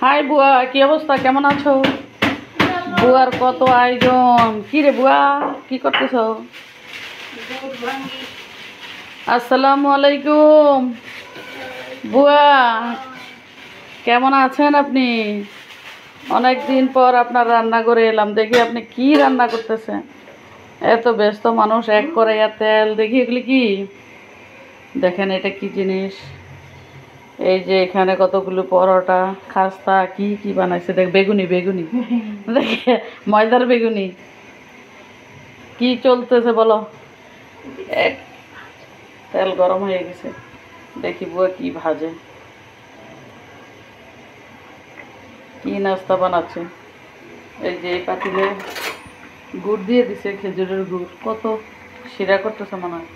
High বুয়া, কি অবস্থা? কেমন আছো? বুয়ার কত আয়োজন! কি রে বুয়া, কি করতেছ? আসসালামু আলাইকুম বুয়া, কেমন আছেন আপনি? অনেক দিন পর আপনার রান্না করে এলাম, দেখি আপনি কি রান্না করতেছেন। এত ব্যস্ত মানুষ, এক কড়াইয়া তেল, দেখি এগুলি কি। দেখেন এটা কি জিনিস। এই যে এখানে কতগুলো পরোটা, খাস্তা, কি কি বানাইছে দেখ। বেগুনি বেগুনি দেখে, ময়দার বেগুনি। কি চলতেছে বলো? এক তেল গরম হয়ে গেছে, দেখি বুয়া কি ভাজে, কি নাস্তা বানাচ্ছে। এই যে এই পাতিলে গুড় দিয়ে দিছে, খেজুরের গুড়। কত শিরা করতেছে মনে হয়,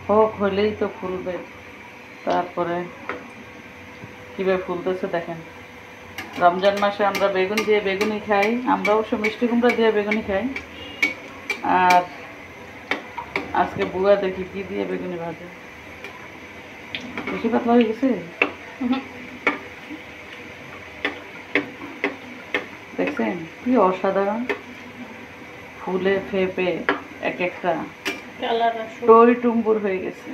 হোক, হলেই তো ফুলবে। তারপরে কীভাবে ফুলতেছে দেখেন। রমজান মাসে আমরা বেগুন দিয়ে বেগুনি খাই, আমরা অবশ্য মিষ্টি কুমড়া দিয়ে বেগুনি খাই। আর আজকে বুয়া দেখি কি দিয়ে বেগুনি ভাজে। বেশি পাতলা হয়ে গেছে, দেখছেন কি অসাধারণ, ফুলে ফেপে এক একটা টই টুম্বুর হয়ে গেছে।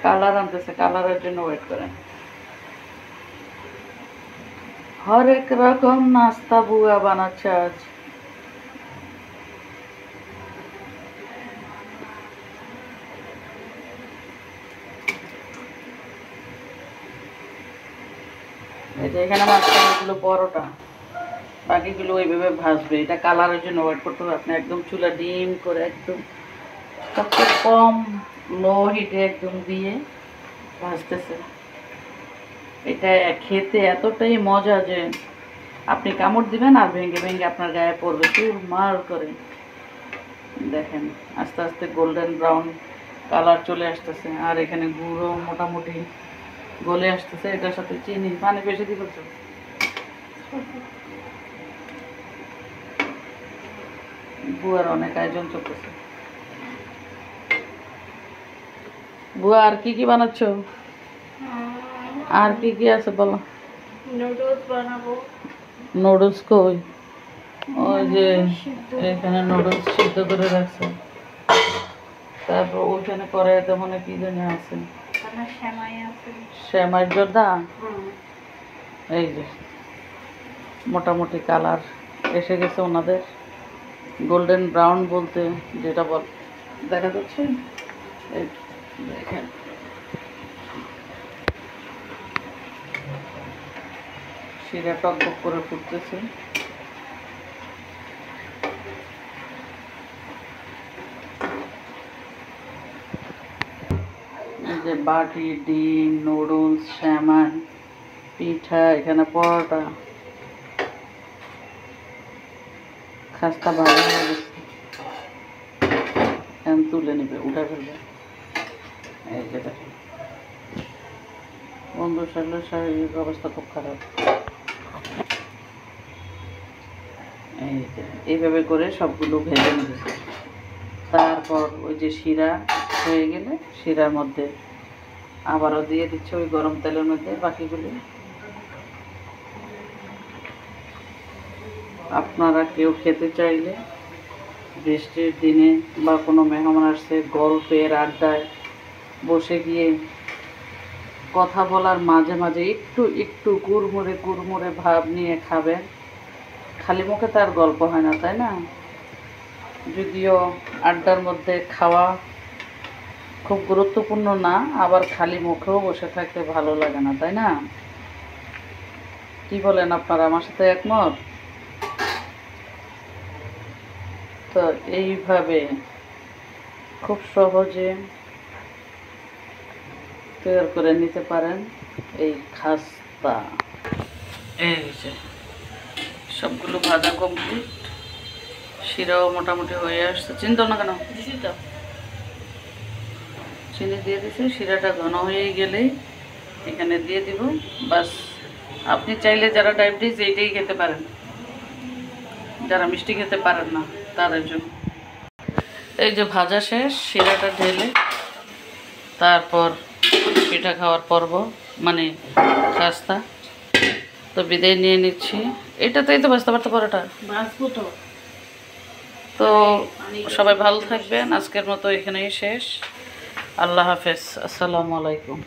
কালার আনতেছে, কালারের জন্য ওয়েট করেন। হরেক রকম নাস্তা বুয়া বানাচ্ছে আজ। এই যে এখানে মাঝখানেগুলো পরোটা, বাকিগুলো ওইভাবে ভাজবে। এটা কালারের জন্য ওয়েট করতে হবে। আপনি একদম চুলা ডিম করে একদম সবচেয়ে কম লো হিটে একদম দিয়ে ভাজতেছে। এটা খেতে এতটাই মজা যে আপনি কামড় দিবেন আর ভেঙে ভেঙে আপনার গায়ে পড়বে, চুরমার করে। দেখেন আস্তে আস্তে গোল্ডেন ব্রাউন কালার চলে আসতেছে, আর এখানে গুঁড়ো মোটামুটি গলে আসতেছে। এটার সাথে চিনি, পানি বেশি দিয়ে ফেলছে। বুয়ার অনেক আয়োজন চলতেছে। বুয়া আর কি কি বানাচ্ছ? আর কি কি আছে বলো? নুডলস বানাবো। নুডলস কই? ওই যে এখানে নুডলস সিদ্ধ করে রাখছে। তারপর ওইখানে কড়াইতে মনে কি জানি আছে, সেমাই জর্দা। এই যে মোটামুটি কালার এসে গেছে ওনাদের, গোল্ডেন ব্রাউন বলতে যেটা বল দেখা যাচ্ছে। এই দেখেন শিরা টকবক করে ফুটতেছে। এই যে বাটি, ডিম, নুডলস, স্যামান, পিঠা, এখানে পরোটা, খাস্তা ভালো হয়ে গেছে। এখন তুলে নেবে, উঠে ফেলবে। এই যে দেখেন বন্ধু শরীরের শারীরিক অবস্থা খুব খারাপ। এই যে এইভাবে করে সবগুলো ভেজে নেবে। তারপর ওই যে শিরা হয়ে গেলে শিরার মধ্যে আবারও দিয়ে দিচ্ছে ওই গরম তেলের মধ্যে বাকিগুলি। আপনারা কেউ খেতে চাইলে বৃষ্টির দিনে বা কোনো মেহমান আসছে, গল্পের আড্ডায় বসে গিয়ে কথা বলার মাঝে মাঝে একটু একটু কুড়মুড়ে কুড়মুড়ে ভাব নিয়ে খাবেন। খালি মুখে তার গল্প হয় না, তাই না? যদিও আড্ডার মধ্যে খাওয়া খুব গুরুত্বপূর্ণ না, আবার খালি মুখেও বসে থাকতে ভালো লাগে না, তাই না? কি বলেন আপনারা, আমার সাথে একমত? তো এইভাবে খুব সহজে তৈরি করে নিতে পারেন এই খাস্তা। এই যে সবগুলো ভাজা কমপ্লিট, শিরাও মোটামুটি হয়ে আসছে। চিনি তো না কেন? চিনি দিয়ে দিছি। শিরাটা ঘন হয়ে গেলেই এখানে দিয়ে দিব, বাস। আপনি চাইলে যারা ডায়াবেটিস এইটাই খেতে পারেন, যারা মিষ্টি খেতে পারেন না তাদের জন্য। এই যে ভাজা শেষ, শিরাটা ঢেলে তারপর পিঠা খাওয়ার পর্ব, মানে খাস্তা। তো বিদায় নিয়ে নিচ্ছি। এটাতেই তো ভাজতে পারতো পরোটা। ভাজবো তো। তো সবাই ভালো থাকবেন, আজকের মতো এখানেই শেষ। আল্লাহ হাফেজ, আসসালামু আলাইকুম।